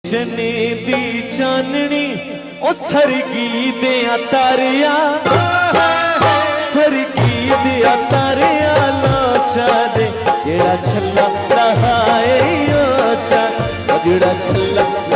जने दी चाननी ओ सरगी दिया तारिया, सरगी दिया तारिया लोचा दे जेड़ा छल्ला नहाए ओ चा, जेड़ा छल्ला